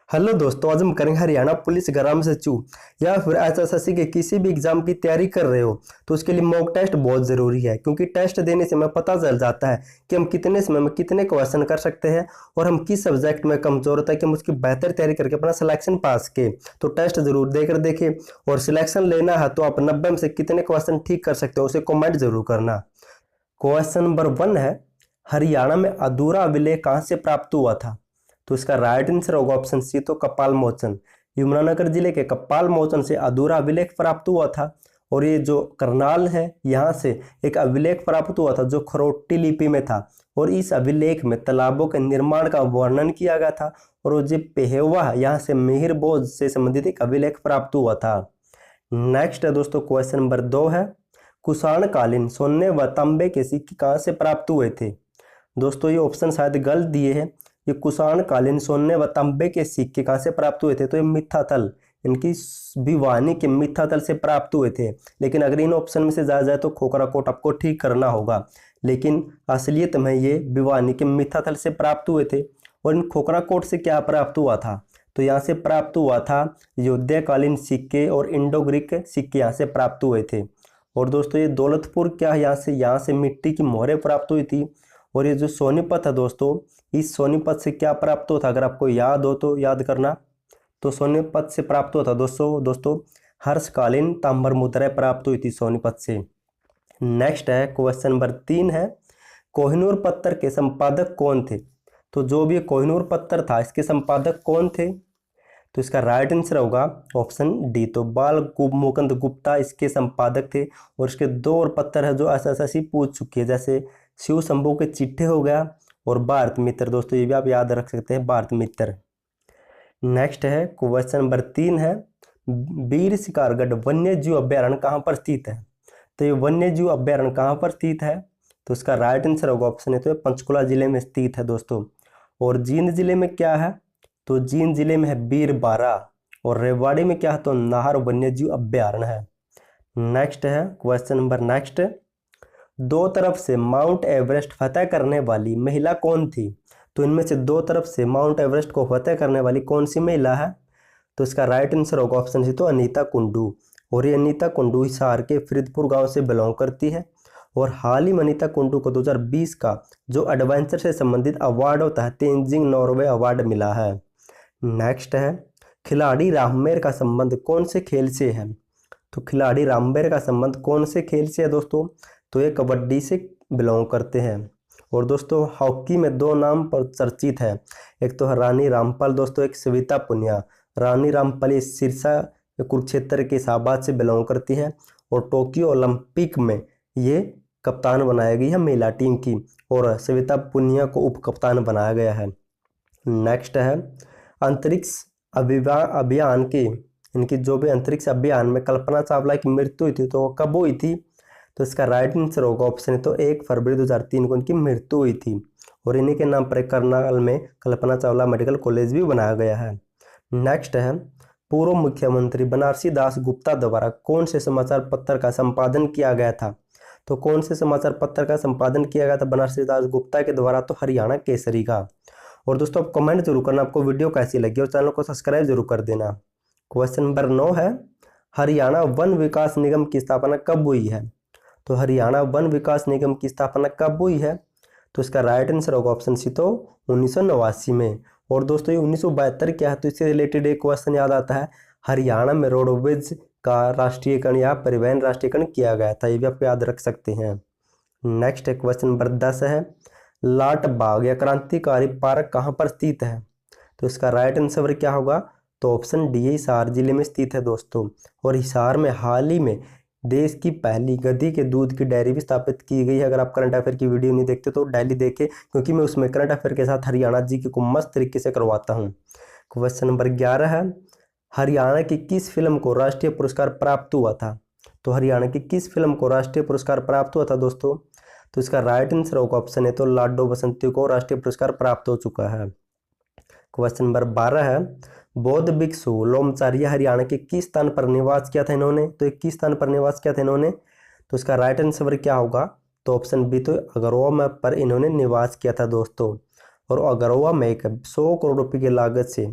Hello दोस्तों, आज हम करेंगे हरियाणा पुलिस ग्राम सचिव या फिर एसएससी के किसी भी एग्जाम की तैयारी कर रहे हो तो उसके लिए मॉक टेस्ट बहुत ज़रूरी है। क्योंकि टेस्ट देने से हमें पता चल जाता है कि हम कितने समय में कितने क्वेश्चन कर सकते हैं और हम किस सब्जेक्ट में कमज़ोर होता है कि हम उसकी बेहतर तैयारी करके अपना सिलेक्शन पास के। तो टेस्ट जरूर देकर देखें और सिलेक्शन लेना है तो आप 90 में से कितने क्वेश्चन ठीक कर सकते हो उसे कॉमेंट जरूर करना। क्वेश्चन नंबर 1 है, हरियाणा में अधूरा अभिलेख कहाँ से प्राप्त हुआ था? तो इसका राइट आंसर होगा ऑप्शन सी, तो कपाल मोचन। यमुनानगर जिले के कपाल मोचन से अधूरा अभिलेख प्राप्त हुआ था। और ये जो करनाल है यहाँ से एक अभिलेख प्राप्त हुआ था जो खरोटी लिपि में था। और इस अभिलेख में तालाबों के निर्माण का वर्णन किया गया था। और वो जो पेहेवा है यहाँ से मिहिर बोझ से संबंधित एक अभिलेख प्राप्त हुआ था। नेक्स्ट है दोस्तों, क्वेश्चन नंबर 2 है, कुषाण कालीन सोने व तांबे के सिक्के कहाँ से प्राप्त हुए थे? दोस्तों ये ऑप्शन शायद गलत दिए हैं। ये कुषाण कालीन सोने व तांबे के सिक्के कहाँ से प्राप्त हुए थे? तो ये मिथाथल, इनकी भिवानी के मिथाथल से प्राप्त हुए थे। लेकिन अगर इन ऑप्शन में से जाया जाए तो खोखरा कोट आपको ठीक करना होगा। लेकिन असलियत में ये भिवानी के मिथाथल से प्राप्त हुए थे। और इन खोखरा कोट से क्या प्राप्त हुआ था? तो यहाँ से प्राप्त हुआ था योद्धाकालीन सिक्के और इंडो ग्रीक सिक्के यहाँ से प्राप्त हुए थे। और दोस्तों ये दौलतपुर क्या है, यहाँ से मिट्टी की मोहरें प्राप्त हुई थी। और ये जो सोनीपत है दोस्तों, इस सोनीपत से क्या प्राप्त हुआ था? अगर आपको याद हो तो याद करना। तो सोनीपत से प्राप्त हुआ था दोस्तों हर्षकालीन ताम्र मुद्राएं प्राप्त हुई थी सोनीपत से। नेक्स्ट है क्वेश्चन नंबर 3 है, कोहिनूर पत्थर के संपादक कौन थे? तो जो भी कोहिनूर पत्थर था इसके संपादक कौन थे? तो इसका राइट आंसर होगा ऑप्शन डी, तो बाल मुकुंद गुप्ता इसके संपादक थे। और इसके 2 और पत्थर है जो एसएससी पूछ चुकी है, जैसे शिव शंभू के चिट्ठे हो गया और भारत मित्र। दोस्तों ये भी आप याद रख सकते हैं, भारत मित्र। नेक्स्ट है क्वेश्चन नंबर 3 है, वीर शिकारगढ़ वन्य जीव अभ्यारण्य कहाँ पर स्थित है? तो ये वन्य जीव अभ्यारण्य कहाँ पर स्थित है? तो इसका राइट आंसर होगा ऑप्शन है, तो ये पंचकुला जिले में स्थित है दोस्तों। और जींद जिले में क्या है? तो जींद जिले में है बीरबारा। और रेवाड़ी में क्या है? तो नाहर वन्य जीव अभ्यारण्य है। नेक्स्ट है क्वेश्चन नंबर नेक्स्ट, 2 तरफ से माउंट एवरेस्ट फतेह करने वाली महिला कौन थी? तो इनमें से 2 तरफ से माउंट एवरेस्ट को फतेह करने वाली कौन सी महिला है? तो इसका राइट आंसर होगा ऑप्शन सी, तो अनीता कुंडू। और ये अनीता कुंडू हिसार के फरीदपुर गांव से बिलोंग करती है। और हाल ही में अनीता कुंडू को 2020 का जो एडवेंचर से संबंधित अवार्ड होता है तेंजिंग नॉर्वे अवार्ड मिला है। नेक्स्ट है, खिलाड़ी राममेर का संबंध कौन से खेल से है? तो खिलाड़ी राममेर का संबंध कौन से खेल से है दोस्तों? तो ये कबड्डी से बिलोंग करते हैं। और दोस्तों हॉकी में 2 नाम पर चर्चित है, एक तो है रानी रामपाल दोस्तों, एक सविता पुनिया। रानी रामपाल ये सिरसा कुरुक्षेत्र के शाहबाद से बिलोंग करती है। और टोक्यो ओलंपिक में ये कप्तान बनाई गई है महिला टीम की। और सविता पुनिया को उप कप्तान बनाया गया है। नेक्स्ट है, अंतरिक्ष अभियान की इनकी जो भी अंतरिक्ष अभियान में कल्पना चावला की मृत्यु हुई थी तो वो कब हुई थी? तो इसका राइट आंसर होगा ऑप्शन है, तो 1 फरवरी 2003 को इनकी मृत्यु हुई थी। और इन्हीं के नाम पर करनाल में कल्पना चावला मेडिकल कॉलेज भी बनाया गया है। नेक्स्ट है, पूर्व मुख्यमंत्री बनारसी दास गुप्ता द्वारा कौन से समाचार पत्र का संपादन किया गया था? तो कौन से समाचार पत्र का संपादन किया गया था बनारसी दास गुप्ता के द्वारा? तो हरियाणा केसरी का। और दोस्तों आप कमेंट जरूर करना आपको वीडियो कैसी लगी और चैनल को सब्सक्राइब जरूर कर देना। क्वेश्चन नंबर 9 है, हरियाणा वन विकास निगम की स्थापना कब हुई है? तो हरियाणा वन विकास निगम की स्थापना कब हुई है? तो इसका राइट आंसर होगा ऑप्शन सी, तो 1989 में। और दोस्तों ये 1972 क्या है? तो इससे रिलेटेड एक क्वेश्चन याद आता है, हरियाणा में रोडवेज का राष्ट्रीयकरण या परिवहन राष्ट्रीयकरण किया गया था, ये भी आप याद रख सकते हैं। नेक्स्ट है क्वेश्चन नंबर 10 है, लाट बाग या क्रांतिकारी पार्क कहाँ पर स्थित है? तो इसका राइट आंसर क्या होगा? तो ऑप्शन डी, हिसार जिले में स्थित है दोस्तों। और हिसार में हाल ही में देश की पहली गधी के दूध की डेयरी भी स्थापित की गई है। अगर आप करंट अफेयर की वीडियो नहीं देखते तो डेली देखें, क्योंकि मैं उसमें करंट अफेयर के साथ हरियाणा जी को मस्त तरीके से करवाता हूँ। क्वेश्चन नंबर 11 है, हरियाणा की किस फिल्म को राष्ट्रीय पुरस्कार प्राप्त हुआ था? तो हरियाणा की किस फिल्म को राष्ट्रीय पुरस्कार प्राप्त हुआ था दोस्तों? तो इसका राइट आंसर होगा ऑप्शन है, तो लाडो बसंती को राष्ट्रीय पुरस्कार प्राप्त हो चुका है। क्वेश्चन नंबर 12 है, बौद्ध भिक्षु लोमचारिया हरियाणा के किस स्थान पर निवास किया था इन्होंने? तो 21 स्थान पर निवास किया था इन्होंने। तो इसका राइट आंसर क्या होगा? तो ऑप्शन बी, तो अगरवा में पर इन्होंने निवास किया था दोस्तों। और अगरवा में एक 100 करोड़ रुपए की लागत से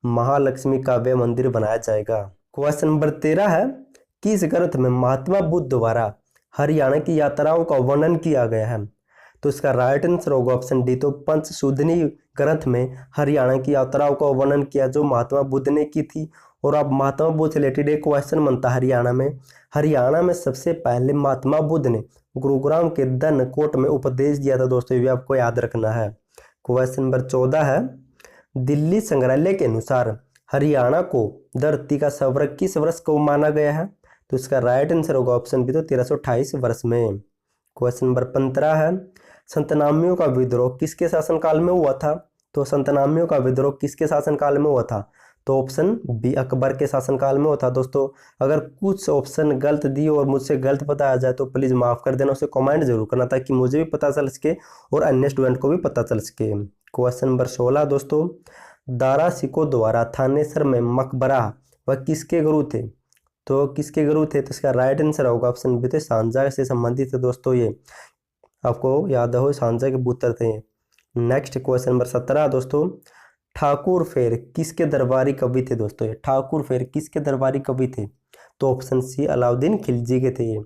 महालक्ष्मी काव्य मंदिर बनाया जाएगा। क्वेश्चन नंबर 13 है, किस ग्रंथ में महात्मा बुद्ध द्वारा हरियाणा की यात्राओं का वर्णन किया गया है? तो इसका राइट आंसर होगा ऑप्शन डी। तो पंचसूदनी ग्रंथ में हरियाणा की यात्राओं का वर्णन किया जो महात्मा बुद्ध ने की थी। और अब महात्मा बुद्ध से रिलेटेड एक क्वेश्चन बनता है, हरियाणा में सबसे पहले महात्मा बुद्ध ने गुरुग्राम के धनकोट में उपदेश दिया था दोस्तों, ये भी आपको याद रखना है। क्वेश्चन नंबर 14 है, दिल्ली संग्रहालय के अनुसार हरियाणा को धरती का स्वर्ग किस वर्ष को माना गया है? तो इसका राइट आंसर होगा ऑप्शन बी। तो 1328 वर्ष में। क्वेश्चन नंबर 15 है, संतनामियों का विद्रोह किसके शासनकाल में हुआ था? तो संतनामियों का विद्रोह किसके शासनकाल में हुआ था? तो ऑप्शन बी, अकबर के शासनकाल में हुआ था। दोस्तों अगर कुछ ऑप्शन गलत दिए और मुझसे गलत बताया जाए तो प्लीज़ माफ़ कर देना, उसे कमेंट जरूर करना ताकि मुझे भी पता चल सके और अन्य स्टूडेंट को भी पता चल सके। क्वेश्चन नंबर 16 दोस्तों, दारा सिकों द्वारा थानेसर में मकबरा वह किसके गुरु थे? तो किसके गुरु थे? तो इसका राइट आंसर होगा ऑप्शन बी। तो सांझा से संबंधित है दोस्तों, ये आपको याद हो, सांझा के पुत्र थे। नेक्स्ट क्वेश्चन नंबर 17 दोस्तों, ठाकुर फेर किसके दरबारी कवि थे? दोस्तों ये ठाकुर फेर किसके दरबारी कवि थे? तो ऑप्शन सी, अलाउद्दीन खिलजी के थे ये।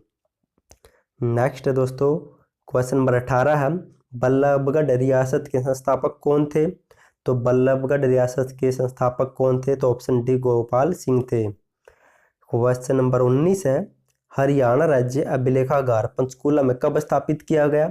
नेक्स्ट दोस्तों क्वेश्चन नंबर 18 है, बल्लभगढ़ रियासत के संस्थापक कौन थे? तो बल्लभगढ़ रियासत के संस्थापक कौन थे? तो ऑप्शन डी, गोपाल सिंह थे। क्वेश्चन नंबर 19 है, हरियाणा राज्य अभिलेखागार पंचकूला में कब स्थापित किया गया?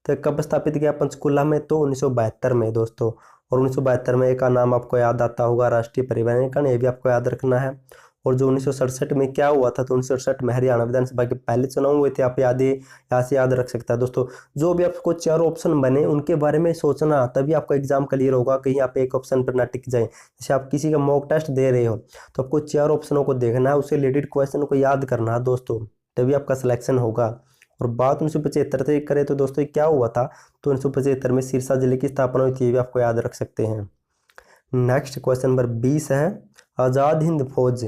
तो कब स्थापित किया पंचकूला में? तो 1972 में दोस्तों। और 1972 में एक का नाम आपको याद आता होगा, राष्ट्रीय परिवहन, ये भी आपको याद रखना है। और जो 1967 में क्या हुआ था? तो 1967 में हरियाणा विधानसभा के पहले चुनाव हुए थे, आप यहाँ से याद रख सकता है दोस्तों। जो भी आपको 4 ऑप्शन बने उनके बारे में सोचना, तभी आपका एग्जाम क्लियर होगा, कहीं आप एक ऑप्शन पर ना टिक जाए। जैसे आप किसी का मॉक टेस्ट दे रहे हो तो आपको 4 ऑप्शनों को देखना है, उससे रिलेटेड क्वेश्चन को याद करना है दोस्तों, तभी आपका सिलेक्शन होगा। और बात 1975 से करें तो दोस्तों क्या हुआ था? तो 1975 में सिरसा जिले की स्थापना हुई थी, ये भी आपको याद रख सकते हैं। नेक्स्ट क्वेश्चन नंबर 20 है, आज़ाद हिंद फौज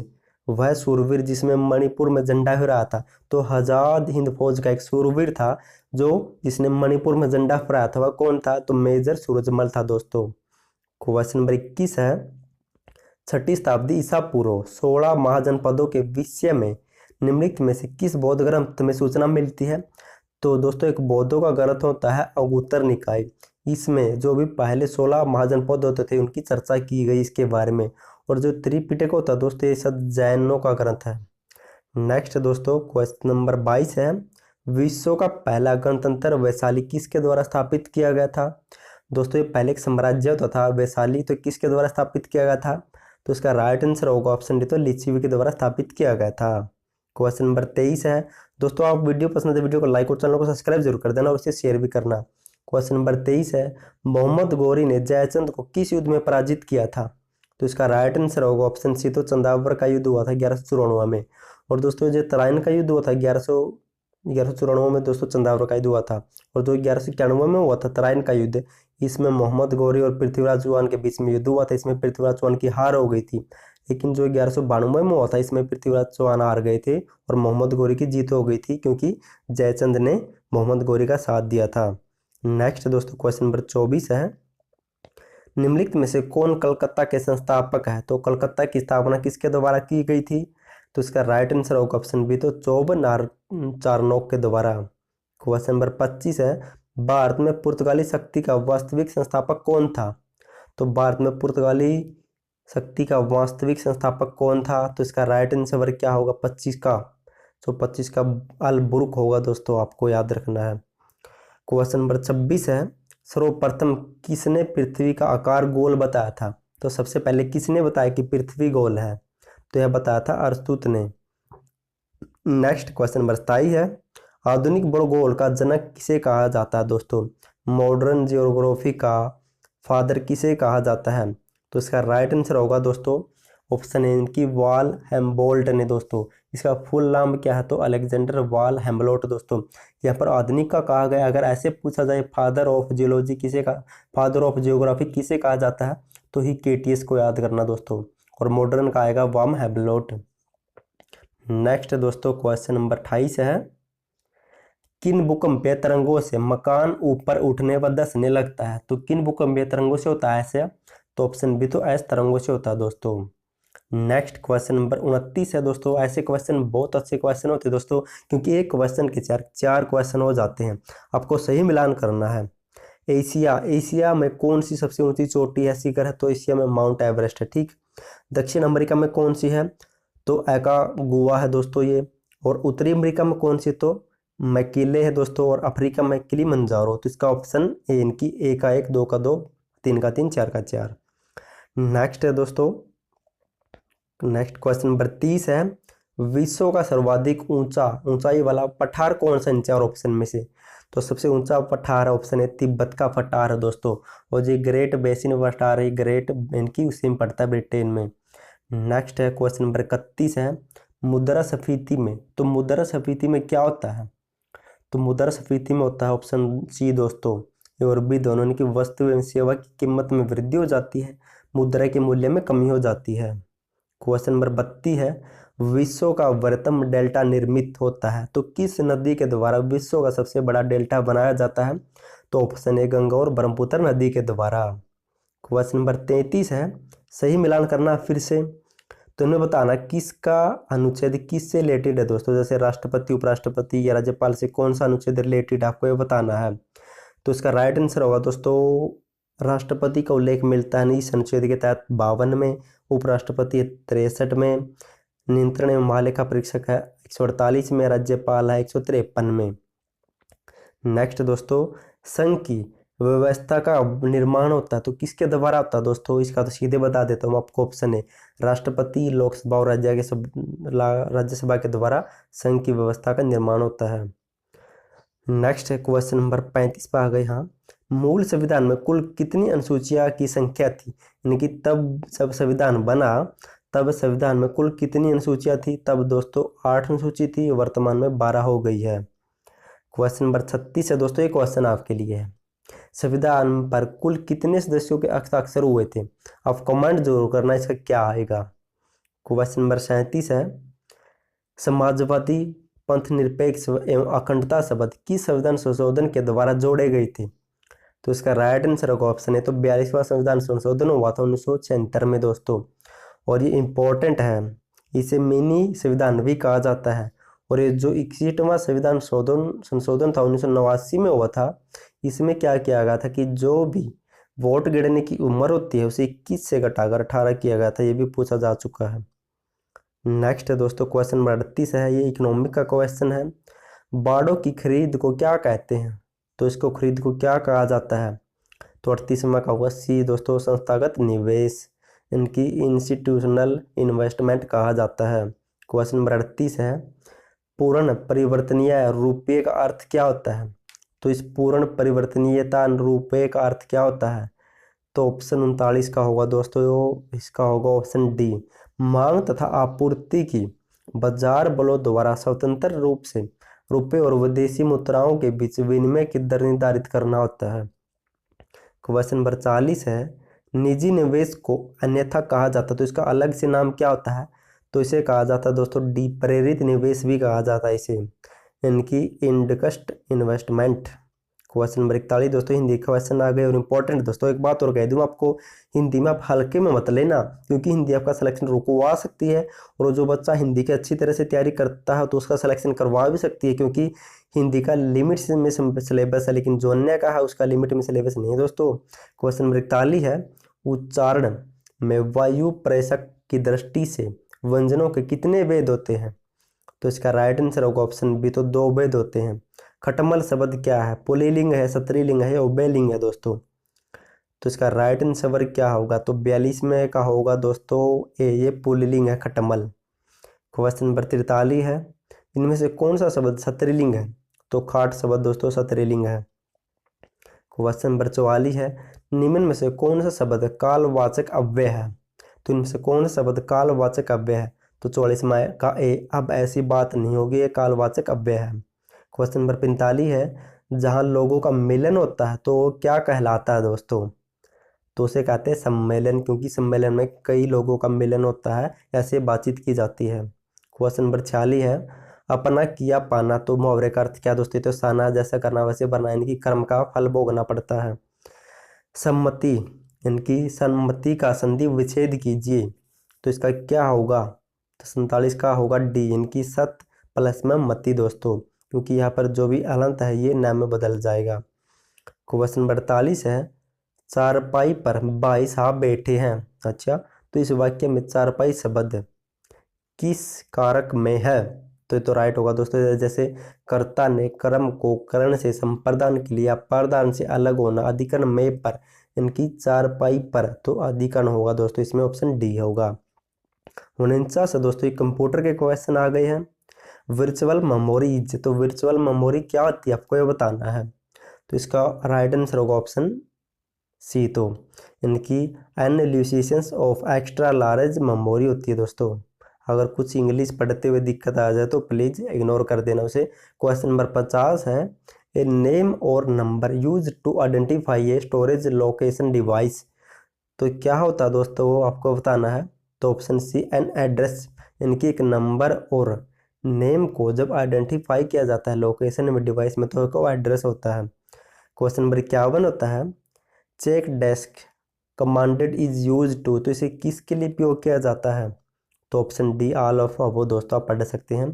वह सूरवीर जिसमें मणिपुर में झंडा फहराया था? तो आज़ाद हिंद फौज का एक सूरवीर था जो जिसने मणिपुर में झंडा फहराया था, वह कौन था? तो मेजर सूरजमल था दोस्तों। क्वेश्चन नंबर 21 है, 6ठी शताब्दी ईसा पूर्व 16 महाजनपदों के विषय में निम्नलिखित में से किस बौद्ध ग्रंथ में सूचना मिलती है? तो दोस्तों एक बौद्धों का ग्रंथ होता है अंगुत्तर निकाय, इसमें जो भी पहले 16 महाजनपद होते थे उनकी चर्चा की गई इसके बारे में। और जो त्रिपिटक होता है दोस्तों ये सब जैनों का ग्रंथ है। नेक्स्ट दोस्तों क्वेश्चन नंबर 22 है, विश्व का पहला गणतंत्र वैशाली किसके द्वारा स्थापित किया गया था? दोस्तों ये पहले एक साम्राज्य होता था वैशाली, तो किसके द्वारा स्थापित किया गया था? तो इसका राइट आंसर होगा ऑप्शन डी, तो लिच्छवी के द्वारा स्थापित किया गया था। क्वेश्चन नंबर 23 है दोस्तों, आप वीडियो पसंद है तो वीडियो को लाइक और चैनल को सब्सक्राइब जरूर कर देना और इसे शेयर भी करना। क्वेश्चन नंबर 23 है, मोहम्मद गौरी ने जयचंद को किस युद्ध में पराजित किया था? तो इसका राइट आंसर होगा ऑप्शन सी, तो चंदावर का युद्ध हुआ था 1194 में। और दोस्तों जो तराइन का युद्ध हुआ था 1194 में दोस्तों चंदावर का युद्ध हुआ था। और जो 1191 में हुआ था तराइन का युद्ध, इसमें मोहम्मद गौरी और पृथ्वीराज चौहान के बीच में युद्ध हुआ था, इसमें पृथ्वीराज चौहान की हार हो गई थी। लेकिन जो 1192 में हुआ था इसमें पृथ्वीराज चौहान हार गए थे और मोहम्मद गौरी की जीत हो गई थी, क्योंकि जयचंद ने मोहम्मद गौरी का साथ दिया था। नेक्स्ट दोस्तों क्वेश्चन नंबर 24 है, निम्नलिखित में से कौन कलकत्ता के संस्थापक है? तो कलकत्ता की स्थापना किसके द्वारा की गई थी? तो इसका राइट आंसर होगा ऑप्शन बी, तो चौबन चारनोक के द्वारा। क्वेश्चन नंबर 25 है, भारत में पुर्तगाली शक्ति का वास्तविक संस्थापक कौन था? तो भारत में पुर्तगाली शक्ति का वास्तविक संस्थापक कौन था? तो इसका राइट आंसर क्या होगा 25 का? तो 25 का अल बुर्क होगा दोस्तों, आपको याद रखना है। क्वेश्चन नंबर 26 है, सर्वप्रथम किसने पृथ्वी का आकार गोल बताया था? तो सबसे पहले किसने बताया कि पृथ्वी गोल है? तो यह बताया था अरस्तुत ने। नेक्स्ट क्वेश्चन नंबर 27 है, आधुनिक भूगोल का जनक किसे कहा जाता है? दोस्तों मॉडर्न जियोग्राफी का फादर किसे कहा जाता है? तो इसका राइट आंसर होगा दोस्तों ऑप्शन ए, इनकी वाल हेम्बोल्ट ने। दोस्तों इसका फुल नाम क्या है? तो अलेक्जेंडर वाल हेम्बोल्ट। दोस्तों यहाँ पर आधुनिक का कहा गया, अगर ऐसे पूछा जाए फादर ऑफ जियोलॉजी किसे का, फादर ऑफ जियोग्राफी किसे कहा जाता है? तो ही केटीएस को याद करना दोस्तों। और मॉडर्न का आएगा वाम हेम्बोल्ट। नेक्स्ट दोस्तों क्वेश्चन नंबर 28 है, किन भूकंपीय तरंगों से मकान ऊपर उठने व धंसने लगता है? तो किन भूकंपीय तरंगों से होता है ऐसे? तो ऑप्शन बी तो एस तरंगों से होता है दोस्तों। नेक्स्ट क्वेश्चन नंबर 29 है दोस्तों। ऐसे क्वेश्चन बहुत अच्छे क्वेश्चन होते हैं दोस्तों, क्योंकि एक क्वेश्चन के चार क्वेश्चन हो जाते हैं, आपको सही मिलान करना है। एशिया में कौन सी सबसे ऊंची चोटी है, शिखर है? तो एशिया में माउंट एवरेस्ट है, ठीक। दक्षिण अमेरिका में कौन सी है? तो एकागुआ है दोस्तों ये। और उत्तरी अमेरिका में कौन सी? तो मैकिले है दोस्तों। और अफ्रीका में किलिमंजारो। तो इसका ऑप्शन ए, इनकी ए का 1, 2 का 2, 3 का 3, 4 का 4। नेक्स्ट है दोस्तों, नेक्स्ट क्वेश्चन नंबर 30 है। विश्व का सर्वाधिक ऊंचाई वाला पठार कौन सा इन चार ऑप्शन में से? तो सबसे ऊंचा पठार ऑप्शन है तिब्बत का पठार है दोस्तों। और जो ग्रेट बेसिन पठार है, ग्रेट इनकी उसी में पड़ता है, ब्रिटेन में। नेक्स्ट है क्वेश्चन नंबर 31 है। मुद्रास्फीति में, तो मुद्रास्फीति में क्या होता है? तो मुद्रास्फीति में होता है ऑप्शन सी दोस्तों, ये और बी दोनों, की वस्तु एवं सेवा की कीमत में वृद्धि हो जाती है, मुद्रा के मूल्य में कमी हो जाती है। क्वेश्चन नंबर 32 है। विश्व का बृहत्तम डेल्टा निर्मित होता है, तो किस नदी के द्वारा विश्व का सबसे बड़ा डेल्टा बनाया जाता है? तो ऑप्शन ए, गंगा और ब्रह्मपुत्र नदी के द्वारा। क्वेश्चन नंबर 33 है। सही मिलान करना फिर से, तो इन्हें बताना किसका अनुच्छेद किससे रिलेटेड है दोस्तों। जैसे राष्ट्रपति, उपराष्ट्रपति या राज्यपाल से कौन सा अनुच्छेद रिलेटेड, आपको ये बताना है। तो इसका राइट आंसर होगा दोस्तों, राष्ट्रपति का उल्लेख मिलता है इस अनुच्छेद के तहत 52 में, उपराष्ट्रपति 63 में, नियंत्रण एवं महालेखा परीक्षक है 148 में, राज्यपाल है 153 में। नेक्स्ट दोस्तों, संघ की व्यवस्था का निर्माण होता है, तो किसके द्वारा होता है दोस्तों? इसका तो सीधे बता देता हूँ आपको, ऑप्शन है राष्ट्रपति, लोकसभा और राज्यसभा के द्वारा संघ की व्यवस्था का निर्माण होता है। नेक्स्ट है क्वेश्चन नंबर 35 पर आ गए। हाँ, मूल संविधान में कुल कितनी अनुसूचियां की संख्या थी? यानी कि तब जब संविधान बना तब संविधान में कुल कितनी अनुसूचियां थी? तब दोस्तों 8 अनुसूची थी, वर्तमान में 12 हो गई है। क्वेश्चन नंबर 36 है दोस्तों, ये क्वेश्चन आपके लिए है। संविधान पर कुल कितने सदस्यों के हस्ताक्षर हुए थे? आप कमेंट जरूर करना इसका क्या आएगा। क्वेश्चन नंबर 37 है। समाजवादी, पंथ निरपेक्ष एवं अखंडता शब्द किस संविधान संशोधन के द्वारा जोड़े गए थे? तो इसका राइट आंसर होगा ऑप्शन है तो 42वां संविधान संशोधन हुआ था 1976 में दोस्तों। और ये इम्पोर्टेंट है, इसे मिनी संविधान भी कहा जाता है। और ये जो 61वां संविधान संशोधन था 1989 में हुआ था, इसमें क्या किया गया था कि जो भी वोट गिरने की उम्र होती है उसे 21 से घटाकर 18 किया गया था, ये भी पूछा जा चुका है। नेक्स्ट है दोस्तों क्वेश्चन नंबर 38 है, ये इकोनॉमिक का क्वेश्चन है। बाड़ों की खरीद को क्या कहते हैं? तो इसको खरीद को क्या कहा जाता है? तो 38वां का होगा सी दोस्तों, संस्थागत निवेश, इनकी इंस्टीट्यूशनल इन्वेस्टमेंट कहा जाता है। क्वेश्चन नंबर 38 है। पूर्ण परिवर्तनीय रुपये का अर्थ क्या होता है? तो इस पूर्ण परिवर्तनीयता रुपये का अर्थ क्या होता है? तो ऑप्शन 39 का होगा दोस्तों, इसका होगा ऑप्शन डी, मांग तथा आपूर्ति की बाजार बलों द्वारा स्वतंत्र रूप से रुपये और विदेशी मुद्राओं के बीच विनिमय की दर निर्धारित करना होता है। क्वेश्चन नंबर 40 है। निजी निवेश को अन्यथा कहा जाता है, तो इसका अलग से नाम क्या होता है? तो इसे कहा जाता है दोस्तों डी, प्रेरित निवेश भी कहा जाता है इसे, इनकी इंडकस्ट इन्वेस्टमेंट। क्वेश्चन नंबर 41 दोस्तों, हिंदी क्वेश्चन आ गए और इंपॉर्टेंट दोस्तों, एक बात और कह दूं आपको, हिंदी में आप हल्के में मत लेना, क्योंकि हिंदी आपका सिलेक्शन रुकवा सकती है। और जो बच्चा हिंदी की अच्छी तरह से तैयारी करता है तो उसका सिलेक्शन करवा भी सकती है, क्योंकि हिंदी का लिमिट में सिलेबस है, लेकिन जो अन्य का है उसका लिमिट में सिलेबस नहीं है दोस्तों। क्वेश्चन नंबर 41 है। उच्चारण में वायु प्रेषक की दृष्टि से व्यंजनों के कितने भेद होते हैं? तो इसका राइट आंसर होगा ऑप्शन बी, तो 2 भेद होते हैं। खटमल शब्द क्या है? पुल्लिंग है, स्त्रीलिंग है या उभयलिंग है दोस्तों? तो इसका राइट आंसर क्या होगा? तो 42 में का होगा दोस्तों ए, ये पुल्लिंग है खटमल। क्वेश्चन नंबर 43 है। इनमें से कौन सा शब्द स्त्रीलिंग है? तो खाट शब्द दोस्तों स्त्रीलिंग है। क्वेश्चन नंबर 44 है। निम्न में से कौन सा शब्द कालवाचक अव्यय है? तो इनमें से कौन सा शब्द कालवाचक अव्यय है? तो 44वां का ए, अब ऐसी बात नहीं होगी, ये कालवाचक अव्यय है। क्वेश्चन नंबर 45 है। जहाँ लोगों का मिलन होता है तो क्या कहलाता है दोस्तों? तो उसे कहते हैं सम्मेलन, क्योंकि सम्मेलन में कई लोगों का मिलन होता है, ऐसे बातचीत की जाती है। क्वेश्चन नंबर 46 है। अपना किया पाना, तो मुहावरे का अर्थ क्या दोस्तों? तो साना जैसा करना वैसे बनना, यानी कि कर्म का फल भोगना पड़ता है। सम्मति इनकी सम्मति का संधि विच्छेद कीजिए। तो इसका क्या होगा, तो 47 का होगा डी, इनकी सत प्लस में मति दोस्तों, क्योंकि यहाँ पर जो भी अलंत है ये न में बदल जाएगा। क्वेश्चन 48 है, चारपाई पर भाई साहब बैठे हैं। अच्छा, तो इस वाक्य में चारपाई शब्द किस कारक में है, तो ये तो राइट होगा दोस्तों। जैसे कर्ता ने कर्म को करण से संप्रदान के लिए अपादान से अलग होना, अधिकरण में पर, इनकी चारपाई पर, तो अधिकरण होगा दोस्तों, इसमें ऑप्शन डी होगा। 49 से दोस्तों कंप्यूटर के क्वेश्चन आ गए हैं। वर्चुअल मेमोरीज, तो वर्चुअल मेमोरी क्या होती है आपको ये बताना है। तो इसका राइट आंसर होगा ऑप्शन सी। तो इनकी analysis of extra large memory होती है दोस्तों। अगर कुछ इंग्लिश पढ़ते हुए दिक्कत आ जाए तो प्लीज़ इग्नोर कर देना उसे। क्वेश्चन नंबर 50 है, ए नेम और number use to identify a storage location device. तो क्या होता है दोस्तों वो आपको बताना है। तो ऑप्शन सी एन एड्रेस, इनकी एक नंबर और नेम को जब आइडेंटिफाई किया जाता है लोकेशन में डिवाइस में तो वो एड्रेस होता है। क्वेश्चन नंबर 51 होता है, check disk commanded is use to, तो इसे किसके लिए उपयोग किया जाता है। तो ऑप्शन डी ऑल ऑफ वो दोस्तों आप पढ़ सकते हैं।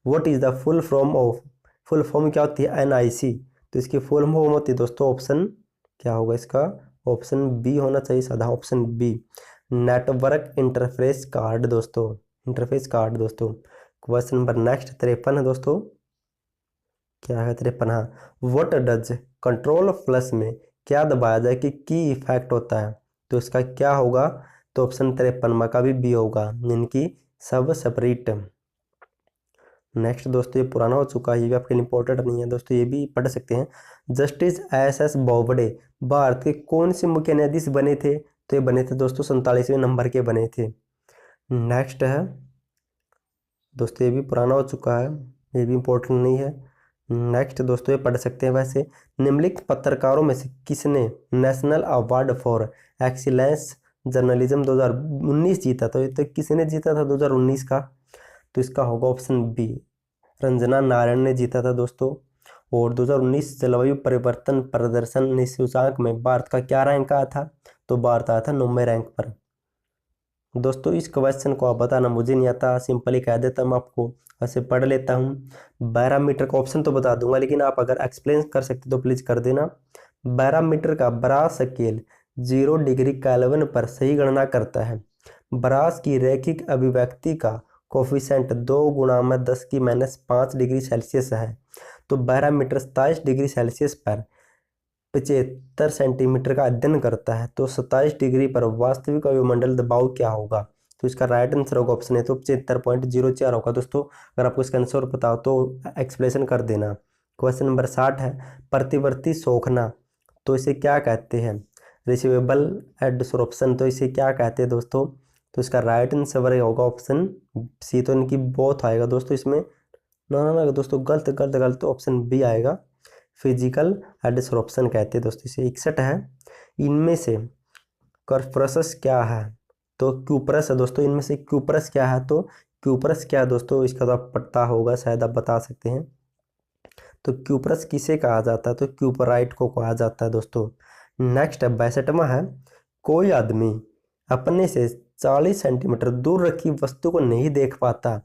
What is the full form क्या होती है, NIC। तो इसकी फुल फॉर्म होती है दोस्तों, ऑप्शन क्या होगा इसका, ऑप्शन बी होना चाहिए साधा, option B, network interface card दोस्तों, इंटरफेस कार्ड दोस्तों। क्वेश्चन नंबर नेक्स्ट 53 है दोस्तों, क्या है 53, हाँ, व्हाट डज कंट्रोल प्लस में क्या दबाया जाए कि की इफेक्ट होता है। तो इसका क्या होगा, तो ऑप्शन 53 का भी बी होगा, इनकी सब सेपरेट। नेक्स्ट दोस्तों ये पुराना हो चुका है, ये भी आपके लिए इंपॉर्टेंट नहीं है दोस्तों, ये भी पढ़ सकते हैं। जस्टिस SS बोबडे भारत के कौन से मुख्य न्यायाधीश बने थे। तो ये बने थे दोस्तों 47वें नंबर के बने थे। नेक्स्ट है दोस्तों, ये भी पुराना हो चुका है, ये भी इंपॉर्टेंट नहीं है। नेक्स्ट दोस्तों ये पढ़ सकते हैं। वैसे निम्नलिखित पत्रकारों में से किसने national award for excellence journalism 2019 जीता। तो ये तो किसने जीता था 2019 का, तो इसका होगा ऑप्शन बी, रंजना नारायण ने जीता था दोस्तों। और 2019 जलवायु परिवर्तन प्रदर्शन सूचकांक में भारत का क्या रैंक आया था, तो भारत आया था 9वें रैंक पर। दोस्तों इस क्वेश्चन को आप बताना मुझे नहीं आता, सिंपली कह देता हूँ आपको, ऐसे पढ़ लेता हूँ। 12 मीटर का ऑप्शन तो बता दूंगा, लेकिन आप अगर एक्सप्लेन कर सकते तो प्लीज़ कर देना। 12 मीटर का ब्रास स्केल 0 डिग्री केल्विन पर सही गणना करता है। ब्रास की रैखिक अभिव्यक्ति का कोफिशिएंट 2 × 10⁻5 डिग्री सेल्सियस है। तो 12 मीटर 27 डिग्री सेल्सियस पर 75 सेंटीमीटर का अध्ययन करता है। तो 27 डिग्री पर वास्तविक वायुमंडल दबाव क्या होगा। तो इसका राइट आंसर होगा ऑप्शन है, तो 75.04 होगा दोस्तों। अगर आपको इसका आंसर बताओ तो एक्सप्लेनेशन कर देना। क्वेश्चन नंबर 60 है, प्रतिवर्ती सोखना, तो इसे क्या कहते हैं। रिसीवेबल एडसोर्प्शन, तो इसे क्या कहते हैं दोस्तों। तो इसका राइट आंसर होगा ऑप्शन सी, तो इनकी बोथ आएगा दोस्तों इसमें। ना दोस्तों गलत गलत गलत, तो ऑप्शन बी आएगा, फिजिकल एडसोर्प्शन कहते हैं दोस्तों इसे। 61 है, इनमें से कर्परस क्या है। तो क्यूपरस है दोस्तों, इनमें से क्यूपरस क्या है। तो क्यूपरस क्या है दोस्तों, इसका तो आप पता होगा, शायद आप बता सकते हैं। तो क्यूपरस किसे कहा जाता है, तो क्यूपराइट को कहा जाता है दोस्तों। नेक्स्ट है 62वां है, कोई आदमी अपने से 40 सेंटीमीटर दूर रखी वस्तु को नहीं देख पाता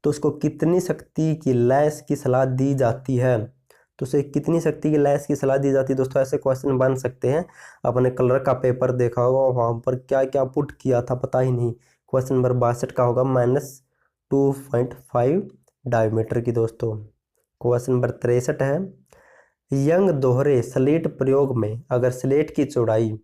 तो उसको कितनी शक्ति की लैस की सलाह दी जाती है। तो उसे कितनी शक्ति की लैस की सलाह दी जाती है दोस्तों, ऐसे क्वेश्चन बन सकते हैं। अपने कलर का पेपर देखा होगा, वहाँ पर क्या क्या पुट किया था पता ही नहीं। क्वेश्चन नंबर 62 का होगा -2.5 डायमीटर की दोस्तों। क्वेश्चन नंबर 63 है, यंग दोहरे स्लेट प्रयोग में अगर स्लेट की चौड़ाई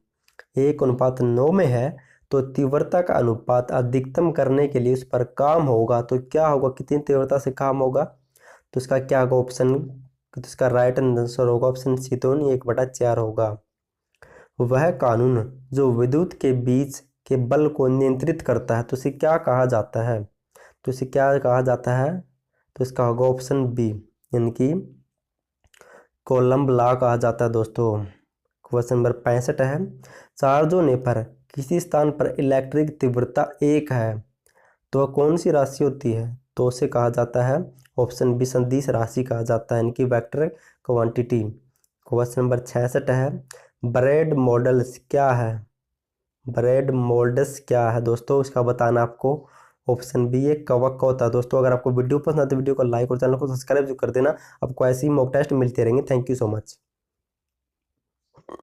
1:9 में है तो तीव्रता का अनुपात अधिकतम करने के लिए उस पर काम होगा। तो क्या होगा, कितनी तीव्रता से काम होगा। तो इसका क्या होगा ऑप्शन, तो इसका राइट आंसर होगा ऑप्शन सी, तो 1/4 होगा। वह कानून जो विद्युत के बीच के बल को नियंत्रित करता है तो इसे क्या कहा जाता है। तो इसे क्या कहा जाता है, तो इसका होगा ऑप्शन बी, इनकी कोलम्ब लॉ कहा जाता है दोस्तों। क्वेश्चन नंबर 65 है, चार्जों ने पर किसी स्थान पर इलेक्ट्रिक तीव्रता 1 है तो वह कौन सी राशि होती है। तो उसे कहा जाता है ऑप्शन बी, सदिश राशि कहा जाता है, इनकी वेक्टर क्वांटिटी। क्वेश्चन नंबर 66 है, ब्रेड मॉडल्स क्या है। ब्रेड मोल्ड्स क्या है दोस्तों, इसका बताना आपको। ऑप्शन बी है कवक का होता है। दोस्तों अगर आपको वीडियो पसंद है तो वीडियो को लाइक और चैनल को सब्सक्राइब जो कर देना। आपको ऐसे ही मॉक टेस्ट मिलते रहेंगे। Thank you so much.